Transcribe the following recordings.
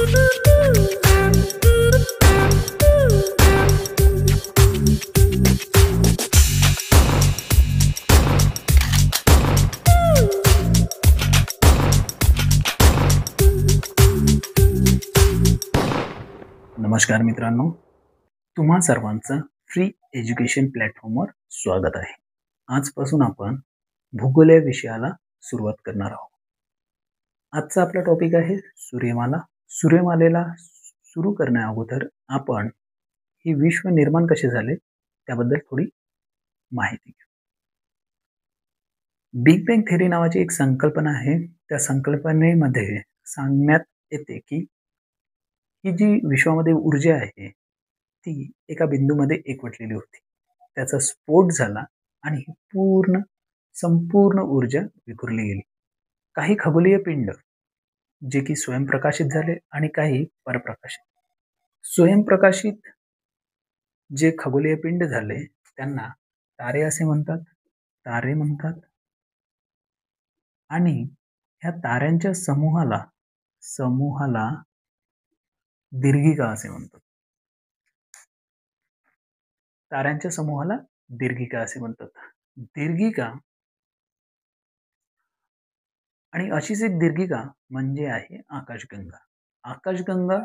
नमस्कार मित्रांनो, तुम्हा सर्वांचं फ्री एज्युकेशन प्लॅटफॉर्मवर स्वागत आहे. आजपासून आपण भूगोल या विषयाला सुरुवात करणार आहोत. आजचा आपला टॉपिक आहे सूर्यमाला. सूर्यमालेला सुरू करण्या अगोदर आपण हे विश्व निर्माण कसे झाले त्याबद्दल थोडी माहिती घेऊ. बिग बँग थेरी नावाची एक संकल्पना आहे. त्या संकल्पनेमध्ये सांगण्यात येते की ही जी विश्वामध्ये ऊर्जा आहे ती एका बिंदूमध्ये एकवटलेली होती. त्याचा स्फोट झाला आणि ही संपूर्ण ऊर्जा विखुरली गेली. काही खगोलीय पिंड जे की स्वयंप्रकाशित झाले आणि काही परप्रकाशित. स्वयंप्रकाशित जे खगोलीय पिंड झाले त्यांना तारे असे म्हणतात, तारे म्हणतात. आणि ह्या ताऱ्यांच्या समूहाला दीर्घिका असे म्हणतात. ताऱ्यांच्या समूहाला दीर्घिका असे म्हणतात. दीर्घिका आणि अशीच एक दीर्घिका म्हणजे आहे आकाशगंगा. आकाशगंगा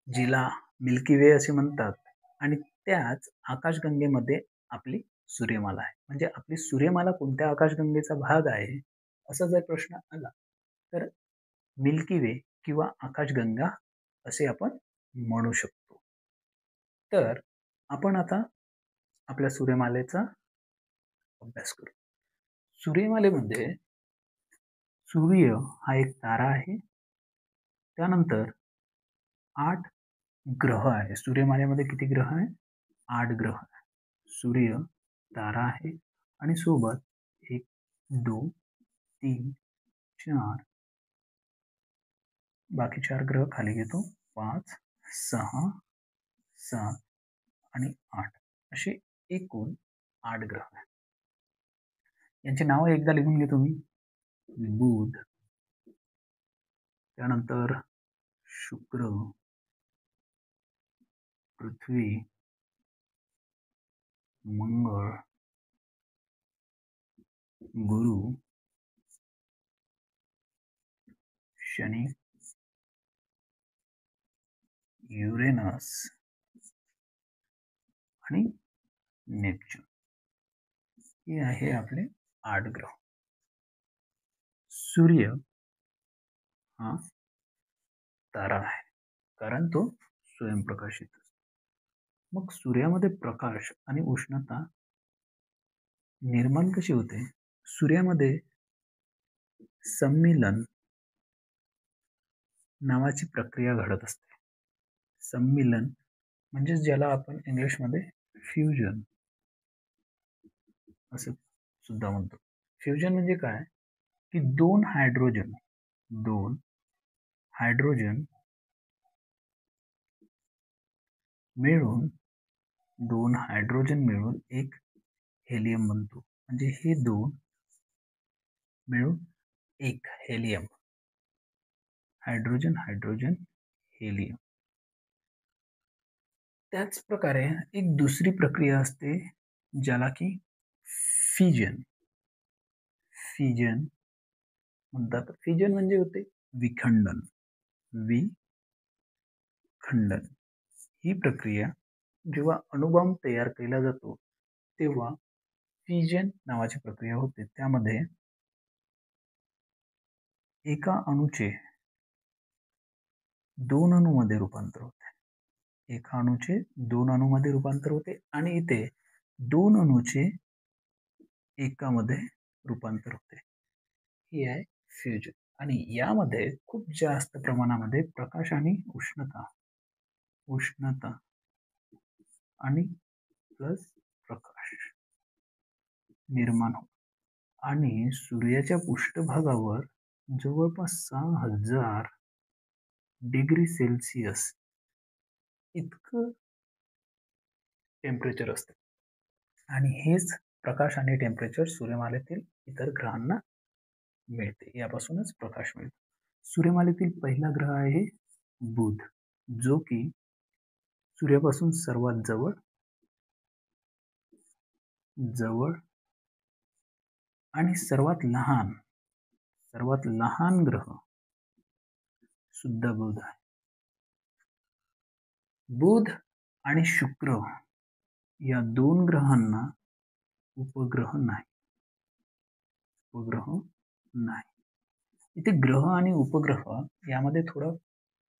जिला मिल्की वे असे म्हणतात आणि त्याच आकाशगंगेमध्ये आपली सूर्यमाला आहे. म्हणजे आपली सूर्यमाला कोणत्या आकाशगंगेचा भाग आहे असा जर प्रश्न आला तर मिल्की वे किंवा आकाशगंगा असे आपण म्हणू शकतो. तर आपण आता आपल्या सूर्यमालेचा अभ्यास करू. सूर्यमालेमध्ये सूर्य हा एक तारा आहे. त्यानंतर 8 ग्रह आहे. सूर्यमालेमध्ये किती ग्रह आहे? 8 ग्रह आहे. सूर्य तारा आहे आणि सोबत 1 2 3 4 बाकी 4 ग्रह खाली घेतो. 5 6 7 आणि 8 असे एकूण 8 ग्रह आहेत. यांची नावं एकदा लिहून घेतो मी. बुध, त्यानंतर शुक्र, पृथ्वी, मंगळ, गुरु, शनी, युरेनस आणि नेपच्यून. हे आहे आपले 8 ग्रह. सूर्य हा तारा आहे कारण तो स्वयंप्रकाशित असतो. मग सूर्यामध्ये प्रकाश आणि उष्णता निर्माण कशी होते? सूर्यामध्ये सम्मीलन नावाची प्रक्रिया घडत असते. सम्मीलन म्हणजे ज्याला आपण इंग्लिशमध्ये फ्युजन असं सुद्धा म्हणतो. फ्युजन म्हणजे काय की दोन हायड्रोजन मिळून एक हेलियम बनतो. म्हणजे हे दोन मिळून एक हेलियम, हायड्रोजन हेलियम. त्याच प्रकारे एक दुसरी प्रक्रिया असते ज्याला की फिजन म्हणतात. फिजन म्हणजे होते विखंडन. ही प्रक्रिया जेव्हा अणुबॉम्ब तयार केला जातो तेव्हा फिजन नावाची प्रक्रिया होते. त्यामध्ये एका अणूचे 2 अणूमध्ये रूपांतर होते. आणि इथे 2 अणूचे एकामध्ये रूपांतर होते. ही आहे फ्युजन. आणि यामध्ये खूप जास्त प्रमाणामध्ये प्रकाश आणि उष्णता आणि प्लस प्रकाश निर्माण होतो. आणि सूर्याच्या पृष्ठभागावर जवळपास 6000 डिग्री सेल्सिअस इतकं टेम्परेचर असते. आणि हेच प्रकाश आणि टेम्परेचर सूर्यमालेतील इतर ग्रहांना मिळते. यापासूनच प्रकाश मिळतो. सूर्यमालेतील पहिला ग्रह आहे बुध, जो की सूर्यापासून सर्वात जवळ जवळ आणि सर्वात लहान ग्रह सुद्धा बुध आहे. बुध आणि शुक्र या दोन ग्रहांना उपग्रह नाही. उपग्रह नाही. इथे ग्रह आणि उपग्रह यामध्ये थोडा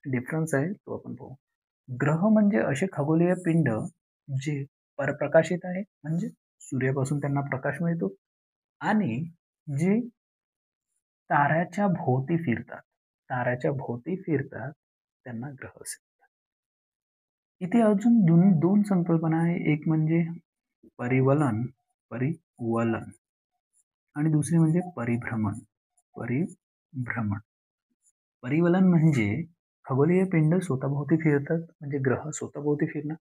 डिफरन्स आहे, तो आपण पाहू. ग्रह म्हणजे असे खगोलीय पिंड जे परप्रकाशित आहे, म्हणजे सूर्यापासून त्यांना प्रकाश मिळतो आणि जे ताऱ्याच्या भोवती फिरतात. ताऱ्याच्या भोवती फिरतात त्यांना ग्रह असे म्हणतात. इथे अजून दोन संकल्पना आहे. एक म्हणजे परिवलन आणि दुसरी म्हणजे परिभ्रमण. परिभ्रमण परिवलन म्हणजे खगोलीय पिंड स्वतःभोवती फिरतात, म्हणजे ग्रह स्वतःभोवती फिरणं.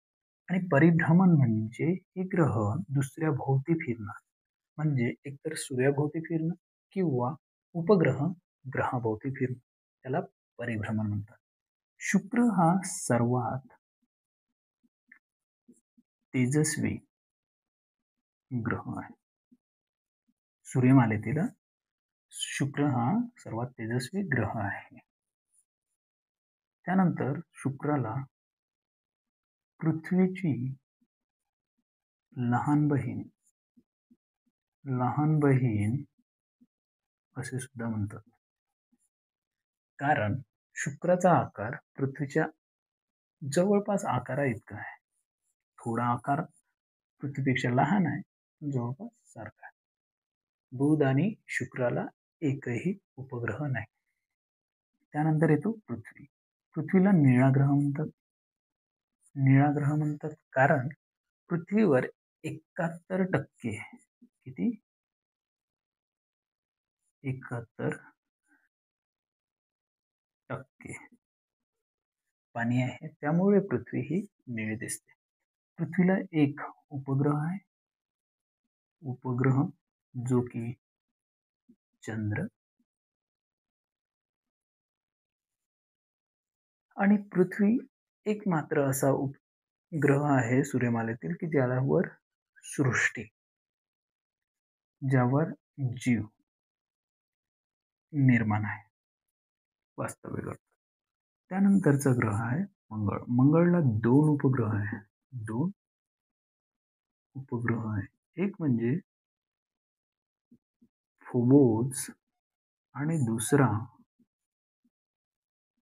आणि परिभ्रमण म्हणजे हे ग्रह दुसऱ्या भोवती फिरणं, म्हणजे एकतर सूर्याभोवती फिरणं किंवा उपग्रह ग्रहाभोवती फिरणं, त्याला परिभ्रमण म्हणतात. शुक्र हा सर्वात तेजस्वी ग्रह आहे. सूर्यमालेतील शुक्र हा सर्वात तेजस्वी ग्रह आहे. त्यानंतर शुक्राला पृथ्वीची लहान बहीण असे सुद्धा म्हणतात. कारण शुक्राचा आकार पृथ्वीच्या जवळपास आकारा इतका आहे. थोडा आकार पृथ्वीपेक्षा लहान आहे, जवळपास सारखा आहे. बुध आणि शुक्राला एकही उपग्रह नाही. त्यानंतर येतो पृथ्वी. पृथ्वीला निळा ग्रह म्हणतात. निळा ग्रह म्हणतात कारण पृथ्वीवर 71% किती 71% पाणी आहे, त्यामुळे पृथ्वी ही निळी दिसते. पृथ्वीला एक उपग्रह आहे. उपग्रह जो की चंद्र. आणि पृथ्वी एक मात्र असा ग्रह आहे सूर्यमालेतील की ज्यावर सृष्टी, ज्यावर जीव निर्माण आहे, वास्तव्य करतो. त्यानंतरचा ग्रह आहे मंगळ. मंगळला दोन उपग्रह आहे. एक म्हणजे फोबोस आणि दुसरा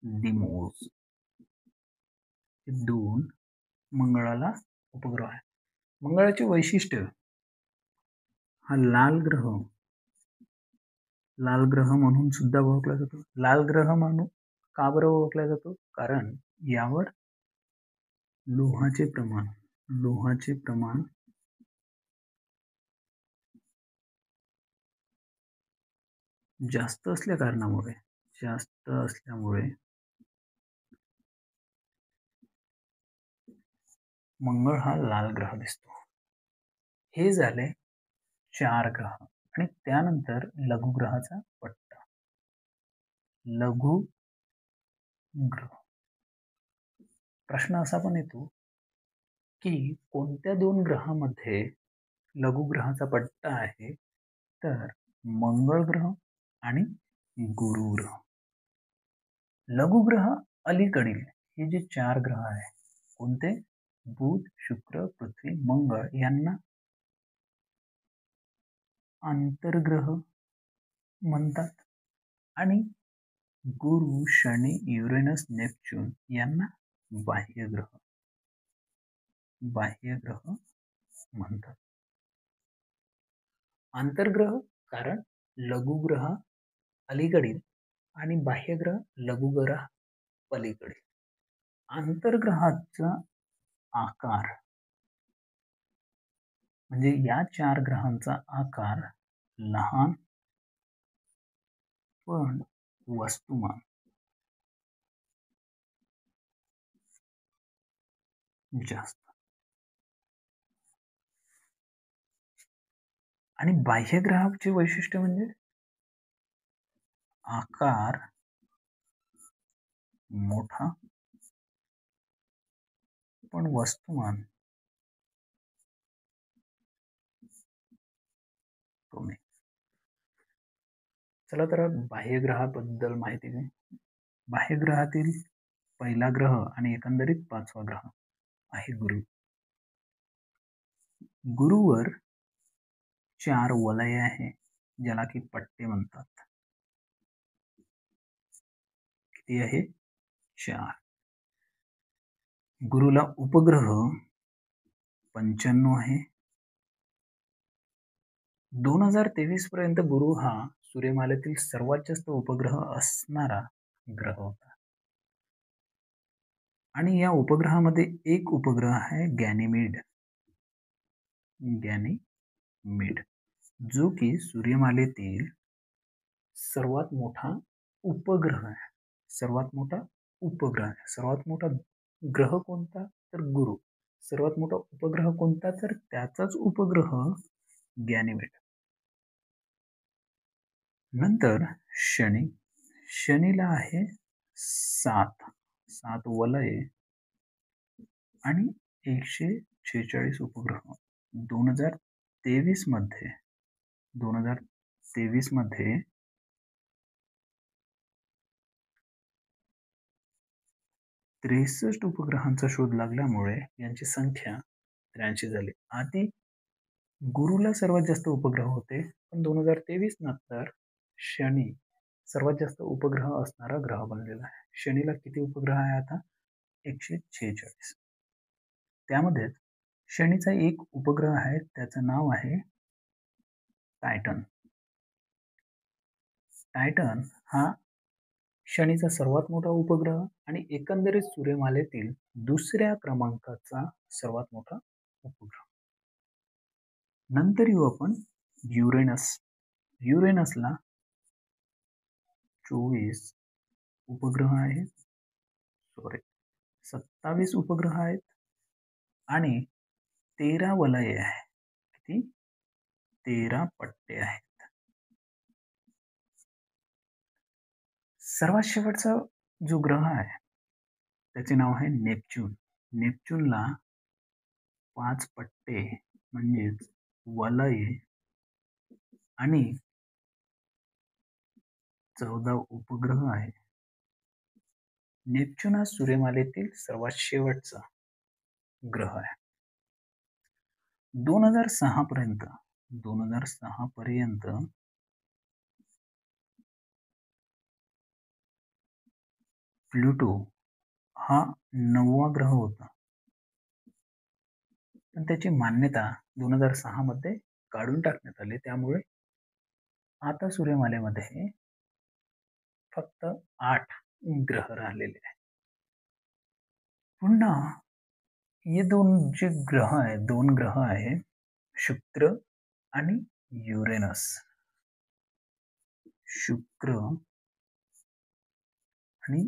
डिमोस. हे दोन मंगळाला उपग्रह आहे. मंगळाचे वैशिष्ट्य, हा लाल ग्रह म्हणून सुद्धा ओळखला जातो. लाल ग्रह म्हणून का बरं ओळखला जातो? कारण यावर लोहाचे प्रमाण जास्त असल्यामुळे मंगळ हा लाल ग्रह दिसतो. हे झाले 4 ग्रह. आणि त्यानंतर लघुग्रहाचा पट्टा. लघु ग्रह. प्रश्न असा पण येतो की कोणत्या 2 ग्रहामध्ये लघुग्रहाचा पट्टा आहे? तर मंगळ ग्रह आणि गुरु ग्रह. लघुग्रह अलीकडील हे जे 4 ग्रह आहे, कोणते? बुध, शुक्र, पृथ्वी, मंगळ यांना आंतरग्रह म्हणतात. आणि गुरु, शनी, युरेनस, नेपच्यून यांना बाह्य ग्रह म्हणतात. आंतरग्रह कारण लघुग्रह अलीकडील आणि बाह्यग्रह लघुग्रह पलीकडील. आंतरग्रहाचा आकार म्हणजे या 4 ग्रहांचा आकार लहान पण वस्तुमान जास्त. आणि बाह्यग्रहाचे वैशिष्ट्य म्हणजे आकार मोठा आपण वस्तुमान कमी. चला तर बाह्यग्रहाबद्दल माहिती घेऊ. बाह्यग्रहातील पहिला ग्रह आणि एकंदरीत 5वा ग्रह आहे गुरु. गुरुवर 4 वलय आहे, ज्याला की पट्टे म्हणतात. किती आहे? 4. गुरुला उपग्रह 95 आहे. 2023 पर्यंत गुरु हा सूर्यमालेतील सर्वात जास्त उपग्रह असणारा ग्रह होता. आणि या उपग्रहामध्ये एक उपग्रह आहे गॅनिमेड, जो की सूर्यमालेतील सर्वात मोठा उपग्रह आहे. सर्वात मोठा ग्रह कोणता? तर गुरु. सर्वात मोठा उपग्रह कोणता? तर त्याचाच उपग्रह गॅनिमेड. नंतर शनीला आहे 7 वलये आणि 146 उपग्रह. 2023 मध्ये 63 उपग्रहांचा शोध लागल्यामुळे यांची संख्या 83 झाली. आधी गुरुला सर्वात जास्त उपग्रह होते, पण 2023 नंतर शनी सर्वात जास्त उपग्रह असणारा ग्रह बनलेला आहे. शनीला किती उपग्रह आहे आता? 146. त्यामध्ये शनीचा एक उपग्रह आहे, त्याचं नाव आहे टायटन. टायटन हा शनीचा सर्वात मोठा उपग्रह आणि एकंदरीत सूर्यमालेतील दुसऱ्या क्रमांकाचा सर्वात मोठा उपग्रह. नंतर येऊ आपण युरेनसला 24 उपग्रह आहेत. 27 उपग्रह आहेत आणि 13 वलये आहे. किती? 13 पट्टे आहेत. सर्वात शेवटचा जो ग्रह आहे त्याचे नाव आहे नेपच्यून. नेपच्यूनला 5 पट्टे म्हणजेच वलये आणि 14 उपग्रह आहे. नेपच्यून हा सूर्यमालेतील सर्वात शेवटचा ग्रह आहे. 2006 पर्यंत प्लुटो हा 9वा ग्रह होता, पण त्याची मान्यता 2006 मध्ये काढून टाकण्यात आली. त्यामुळे आता सूर्यमालेमध्ये फक्त 8 ग्रह राहिलेले आहेत. पुन्हा हे दोन ग्रह आहे शुक्र आणि युरेनस. शुक्र आणि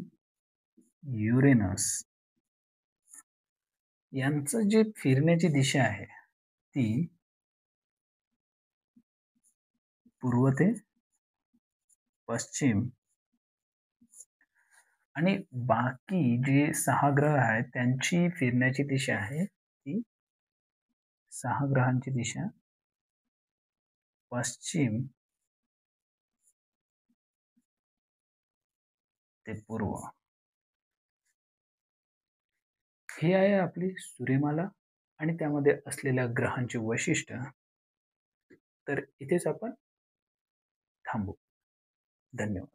युरेनस यांचं जे फिरण्याची दिशा आहे ती पूर्व ते पश्चिम आणि बाकी जे 6 ग्रह आहेत त्यांची फिरण्याची दिशा आहे ती 6 ग्रहांची दिशा पश्चिम ते पूर्व. ही आहे आपली सूर्यमाला आणि त्यामध्ये असलेल्या ग्रहांची वैशिष्ट्य. तर इथेच आपण थांबू. धन्यवाद.